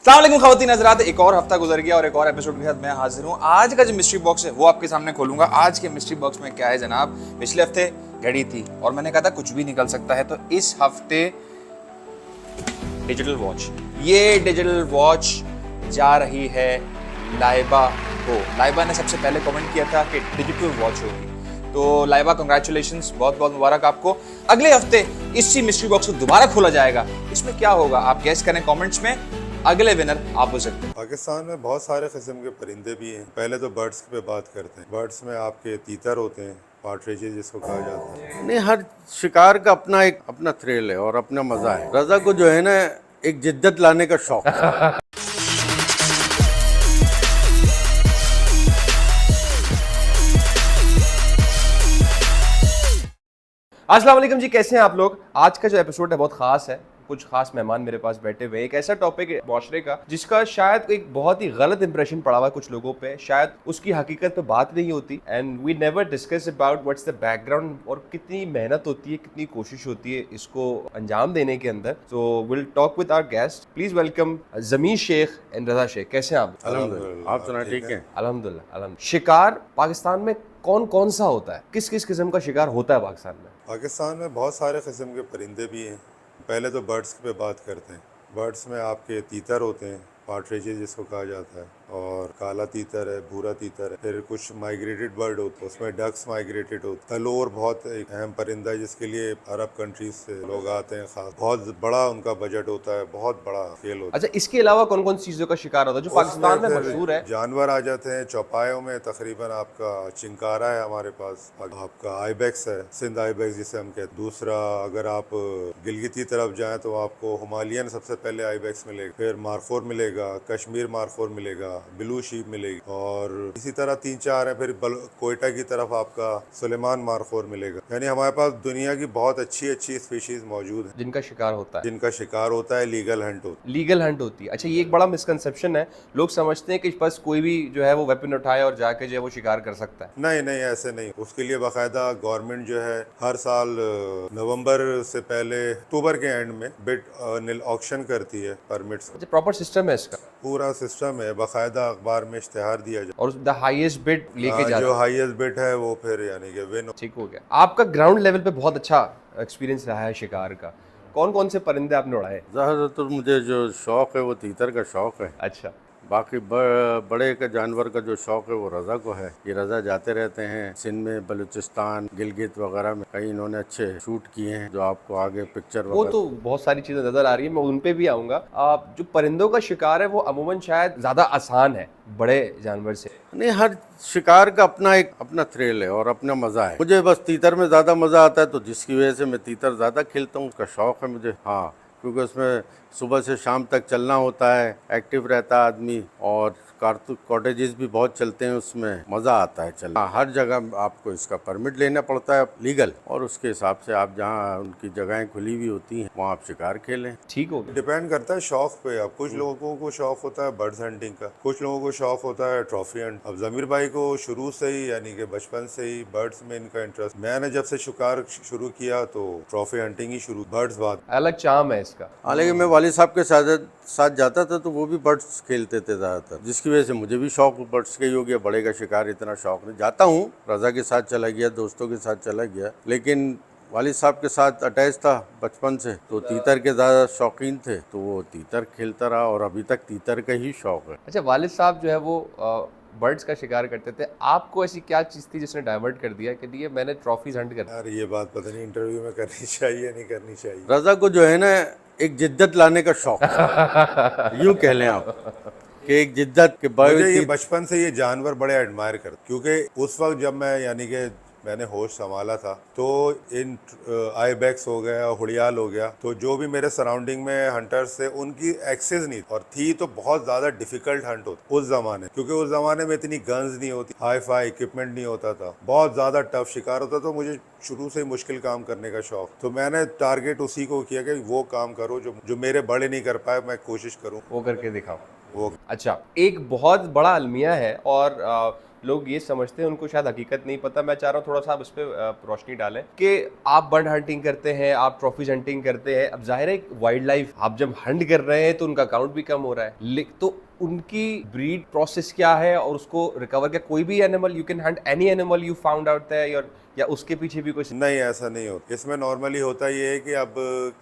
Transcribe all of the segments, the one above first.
अस्सलाम वालेकुम ख़वातीन हज़रात, एक और हफ्ता गुजर गया और एक और एपिसोड के साथ मैं हाजिर हूँ। आज का जो मिस्ट्री बॉक्स है वो आपके सामने खोलूंगा। आज के मिस्ट्री बॉक्स में क्या है जनाब, पिछले हफ्ते घड़ी थी और मैंने कहा था कुछ भी निकल सकता है, तो इस हफ्ते डिजिटल वॉच। ये डिजिटल वॉच जा रही है लाइबा को। लाइबा ने सबसे पहले कमेंट किया था कि डिजिटल वॉच होगी, तो लाइबा कंग्रेचुलेशंस, बहुत बहुत मुबारक आपको। अगले हफ्ते इसी मिस्ट्री बॉक्स को दोबारा खोला जाएगा। इसमें क्या होगा आप गेस करें कमेंट्स में, अगले विनर आप हो सकते हैं। पाकिस्तान में बहुत सारे किस्म के परिंदे भी हैं। पहले तो बर्ड्स पे बात करते हैं। बर्ड्स में आपके तीतर होते हैं, पार्ट्रिजेज जिसको कहा जाता है। नहीं, हर शिकार का अपना थ्रिल है और अपना मजा है। रजा को जो है ना, एक जिद्दत लाने का शौक है। अस्सलाम वालेकुम जी, कैसे हैं आप लोग। आज का जो एपिसोड है बहुत खास है। कुछ खास मेहमान मेरे पास बैठे हुए हैं। एक ऐसा टॉपिक है माशरे का जिसका शायद एक बहुत ही गलत इंप्रेशन पड़ा हुआ है कुछ लोगों पे, शायद उसकी हकीकत पे बात नहीं होती। And we never discuss about what's the background और कितनी मेहनत होती है, कितनी कोशिश होती है इसको अंजाम देने के अंदर। So will talk with our guest. Please welcome Zameer Sheikh and Raza Sheikh. कैसे हैं आप? अल्हम्दुलिल्लाह, आप सुना ठीक है? अल्हम्दुलिल्लाह अल्हम्दुलिल्लाह। शिकार पाकिस्तान में कौन कौन सा होता है, किस किस किस्म का शिकार होता है पाकिस्तान में? पाकिस्तान में बहुत सारे किस्म के परिंदे भी हैं। पहले तो बर्ड्स पे बात करते हैं। बर्ड्स में आपके तीतर होते हैं, पार्ट्रिजेज जिसको कहा जाता है, और काला तीतर है, भूरा तीतर है। फिर कुछ माइग्रेटेड बर्ड होते हैं, उसमें डक्स माइग्रेटेड होते हैं। तलोर बहुत एक अहम परिंदा है जिसके लिए अरब कंट्रीज से लोग आते हैं। खास बहुत बड़ा उनका बजट होता है, बहुत बड़ा खेल होता है। अच्छा, इसके अलावा कौन कौन सी चीजों का शिकार होता है जो पाकिस्तान में उसमें फिर मशहूर है? जानवर आ जाते हैं चौपायों में। तकरीबन आपका चिंकारा है हमारे पास, आपका आइबेक्स है, सिंध आइबेक्स जिसे हम कहते हैं। दूसरा, अगर आप गिलगित की तरफ जाएं तो आपको हिमालयन सबसे पहले आइबेक्स मिलेगा, फिर मारखोर मिलेगा, कश्मीर मारखोर मिलेगा, ब्लू शीप मिलेगी, और इसी तरह 3-4 है। फिर कोयटा की तरफ आपका सुलेमान मारखोर मिलेगा। यानी हमारे पास दुनिया की बहुत अच्छी अच्छी स्पीशीज मौजूद है जिनका शिकार होता है। जिनका शिकार होता है, लीगल हंट होता है। लीगल हंट होती है। अच्छा, ये एक बड़ा मिसकंसेप्शन है। लोग समझते हैं कि बस कोई भी जो है वो वेपन उठाए और जाके जो है वो शिकार कर सकता है। नहीं नहीं, ऐसे नहीं। उसके लिए बाकायदा गवर्नमेंट जो है हर साल नवंबर से पहले अक्टूबर के एंड में बिड ऑक्शन करती है परमिट्स। अच्छा, प्रॉपर सिस्टम है इसका? पूरा सिस्टम है, बाकायदा अखबार में इश्तेहार दिया जाए और द हाईएस्ट बिड लेके जाता जो है। हाईएस्ट बिड है वो फिर यानी कि विन। ठीक हो गया। आपका ग्राउंड लेवल पे बहुत अच्छा एक्सपीरियंस रहा है शिकार का। कौन कौन से परिंदे आपने उड़ाए? ज़्यादातर मुझे जो शौक है वो तीतर का शौक है। अच्छा। बाकी बड़े का जानवर का जो शौक है वो रजा को है। ये रजा जाते रहते हैं सिंध में, बलूचिस्तान, गिलगित वगैरह में। कई इन्होंने अच्छे शूट किए हैं जो आपको आगे पिक्चर वो वगैरह। तो बहुत सारी चीजें नजर आ रही है, मैं उन पे भी आऊंगा। आप जो परिंदों का शिकार है वो अमूमन शायद ज्यादा आसान है बड़े जानवर से। नहीं, हर शिकार का अपना थ्रिल है और अपना मजा है। मुझे बस तीतर में ज्यादा मजा आता है, तो जिसकी वजह से मैं तीतर ज्यादा खेलता हूँ। उसका शौक है मुझे। हाँ, क्योंकि उसमें सुबह से शाम तक चलना होता है, एक्टिव रहता है आदमी, और कॉटेजेस भी बहुत चलते हैं उसमें। मज़ा आता है चलना। हर जगह आपको इसका परमिट लेना पड़ता है लीगल, और उसके हिसाब से आप जहाँ उनकी जगहें खुली हुई होती हैं वहाँ आप शिकार खेलें। ठीक हो गया। डिपेंड करता है शौक पे। अब कुछ लोगों को शौक होता है बर्ड्स हंटिंग का, कुछ लोगों को शौक होता है ट्रॉफी हंट। अब जमीर भाई को शुरू से ही यानी कि बचपन से ही बर्ड्स में इनका इंटरेस्ट। मैंने जब से शिकार शुरू किया तो ट्रॉफी हंटिंग ही शुरू, बर्ड्स बाद। अलग चाम है इसका। हालांकि मैं वालिद साहब के साथ जाता था तो वो भी बर्ड्स खेलते थे ज़्यादातर, जिसकी वजह से मुझे भी शौक बर्ड्स का ही हो गया। बड़े का शिकार इतना शौक नहीं। जाता हूँ, रजा के साथ चला गया, दोस्तों के साथ चला गया, लेकिन वालिद साहब के साथ अटैच था बचपन से, तो तीतर के ज़्यादा शौकीन थे, तो वो तीतर खेलता रहा और अभी तक तीतर का ही शौक है। अच्छा, वालिद साहब जो है वो बर्ड्स का शिकार करते थे। आपको ऐसी क्या चीज़ थी जिसने डाइवर्ट कर दिया कि ये मैंने ट्रॉफीज हंट कर? यार ये बात पता नहीं इंटरव्यू में करनी चाहिए नहीं करनी चाहिए। रजा को जो है ना, एक जिद्दत लाने का शौक है। यूँ कह लें आप कि एक जिद्दत के मुझे ये बावजूद। बचपन से ये जानवर बड़े एडमायर करते, क्योंकि उस वक्त जब मैं यानी कि मैंने होश संभाला था तो इन आईबेक्स हो गया, हुड़ियाल हो गया, तो जो भी मेरे सराउंडिंग में हंटर्स थे उनकी एक्सेस नहीं और थी, तो बहुत ज़्यादा डिफिकल्ट हंट होता उस ज़माने, क्योंकि उस ज़माने में इतनी गन्स नहीं होती, हाई फाई इक्विपमेंट नहीं होता था, बहुत ज़्यादा टफ शिकार होता। तो मुझे शुरू से ही मुश्किल काम करने का शौक, तो मैंने टारगेट उसी को किया कि वो काम करो जो मेरे बड़े नहीं कर पाए, मैं कोशिश करूँ वो करके दिखाओ। वो। अच्छा, एक बहुत बड़ा अलमिया है और लोग ये समझते हैं, उनको शायद हकीकत नहीं पता। मैं चाह रहा हूँ थोड़ा सा आप उस पर रोशनी डालें कि आप बर्ड हंटिंग करते हैं, आप ट्रॉफीज हंटिंग करते हैं। अब जाहिर है वाइल्ड लाइफ आप जब हंट कर रहे हैं तो उनका काउंट भी कम हो रहा है, तो उनकी ब्रीड प्रोसेस क्या है और उसको रिकवर, क्या कोई भी animal you can Hunt any animal you found out है, या उसके पीछे भी कुछ? नहीं, ऐसा नहीं होता। इसमें नॉर्मली होता ये है कि अब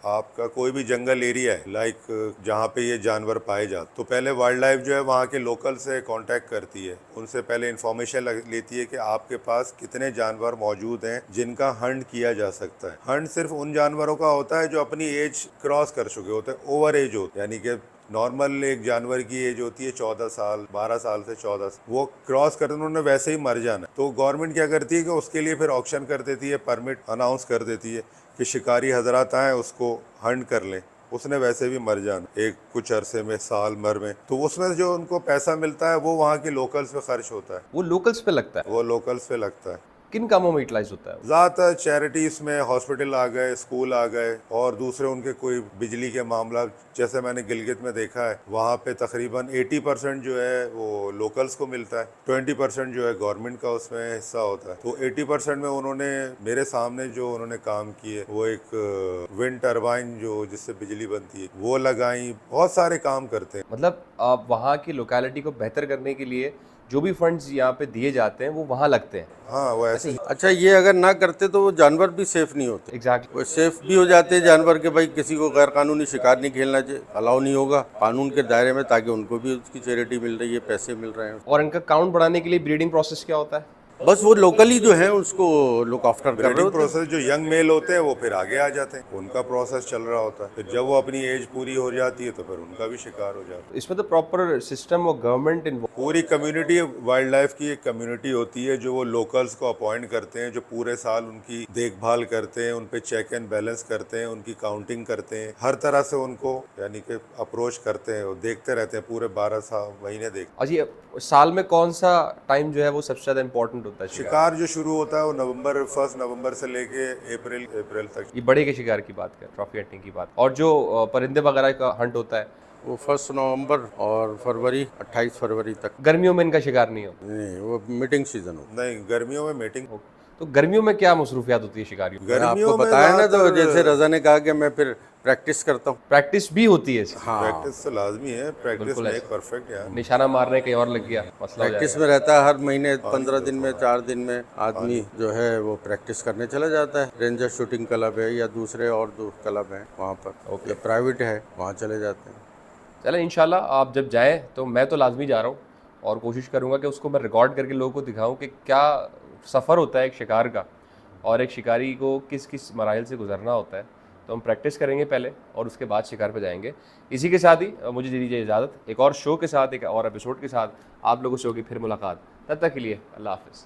आपका कोई भी जंगल एरिया है, लाइक जहाँ पे ये जानवर पाए जाते, तो पहले वाइल्ड लाइफ जो है वहाँ के लोकल से कांटेक्ट करती है, उनसे पहले इन्फॉर्मेशन लेती है कि आपके पास कितने जानवर मौजूद हैं जिनका हंट किया जा सकता है। हंट सिर्फ उन जानवरों का होता है जो अपनी एज क्रॉस कर चुके होते हैं, ओवर एज होते हैं, यानी कि नॉर्मल एक जानवर की एज होती है 14 साल, 12 साल से 14 साल, वो क्रॉस कर उन्होंने वैसे ही मर जाना। तो गवर्नमेंट क्या करती है कि उसके लिए फिर ऑक्शन कर देती है, परमिट अनाउंस कर देती है कि शिकारी हजरात आए उसको हंट कर लें, उसने वैसे भी मर जाना एक कुछ अरसे में, साल भर में। तो उसमें जो उनको पैसा मिलता है वो वहाँ के लोकल्स पे खर्च होता है, वो लोकल्स पे लगता है। वो लोकल्स पे लगता है। किन कामों में यूटिलाइज होता है? ज़्यादातर चैरिटीज़ में, हॉस्पिटल आ गए, स्कूल आ गए, और दूसरे उनके कोई बिजली के मामला, जैसे मैंने गिलगित में देखा है, वहाँ पे तकरीबन 80% जो है वो लोकल्स को मिलता है, 20% जो है गवर्नमेंट का उसमें हिस्सा होता है। तो 80% में उन्होंने मेरे सामने जो उन्होंने काम किए, वो एक विंड टरबाइन जो जिससे बिजली बनती है वो लगाई, बहुत सारे काम करते हैं। मतलब आप वहाँ की लोकेलिटी को बेहतर करने के लिए जो भी फंड्स यहाँ पे दिए जाते हैं वो वहाँ लगते हैं। हाँ, वो ऐसे अच्छा, ये अगर ना करते तो वो जानवर भी सेफ नहीं होते। एग्जैक्टली। वो सेफ भी हो जाते हैं जानवर के, भाई किसी को गैर कानूनी शिकार नहीं खेलना चाहिए, अलाउ नहीं होगा कानून के दायरे में, ताकि उनको भी उसकी चैरिटी मिल रही है, पैसे मिल रहे हैं। और इनका काउंट बढ़ाने के लिए ब्रीडिंग प्रोसेस क्या होता है? बस वो लोकली जो है उसको लुक आफ्टर कर रहे ब्रीडिंग होते हैं। प्रोसेस, जो यंग मेल होते हैं वो फिर आगे आ जाते हैं, उनका प्रोसेस चल रहा होता है। फिर जब वो अपनी एज पूरी हो जाती है तो फिर उनका भी शिकार हो जाता है। इसमें तो प्रॉपर सिस्टम और गवर्नमेंट इन्वॉल्व। पूरी कम्युनिटी, वाइल्ड लाइफ की एक कम्युनिटी होती है जो वो लोकल्स को अपॉइंट करते हैं, जो पूरे साल उनकी देखभाल करते हैं, उन पे चेक एंड बैलेंस करते हैं, उनकी काउंटिंग करते हैं, हर तरह से उनको यानी कि अप्रोच करते हैं, वो देखते रहते हैं, पूरे 12 महीने देखते हैं। और ये साल में कौन सा टाइम जो है वो सबसे ज्यादा इंपॉर्टेंट होता है? शिकार जो शुरू होता है वो 1 नवंबर से लेके अप्रैल तक। ये बड़े के शिकार की बात कर, ट्रॉफी हंटिंग की बात, और जो परिंदे वगैरह का हंट होता है वो 1 नवंबर और फरवरी 28 फरवरी तक। गर्मियों में इनका शिकार नहीं होता? नहीं, वो मीटिंग सीजन हो। नहीं, गर्मियों में मीटिंग। तो गर्मियों में क्या मसरूफियात होती है शिकारियों की? गर्मियों आपको में बताया ना, तो ज़्यादातर जैसे रजा ने कहा कि मैं फिर प्रैक्टिस करता हूँ। प्रैक्टिस भी होती है इसकी? हाँ, प्रैक्टिस तो लाजमी है, प्रैक्टिस बिल्कुल में ऐसा। एक परफेक्ट यार। निशाना मारने कहीं और लग गया मसला हो प्रैक्टिस जाएगा। में रहता है हर महीने 15 दिन में, 4 दिन में आदमी जो है वो प्रैक्टिस करने चला जाता है। रेंजर शूटिंग क्लब है या दूसरे और दो क्लब हैं वहाँ पर, या प्राइवेट है वहाँ चले जाते हैं। चले इंशाल्लाह आप जब जाएं तो मैं तो लाजमी जा रहा हूँ, और कोशिश करूँगा कि उसको मैं रिकॉर्ड करके लोगों को दिखाऊं कि क्या सफ़र होता है एक शिकार का, और एक शिकारी को किस किस मराइल से गुजरना होता है। तो हम प्रैक्टिस करेंगे पहले और उसके बाद शिकार पे जाएंगे। इसी के साथ ही मुझे दे दीजिए इजाज़त, एक और शो के साथ, एक और एपिसोड के साथ आप लोगों से होगी फिर मुलाकात। तब तक के लिए अल्लाह हाफ़िज़।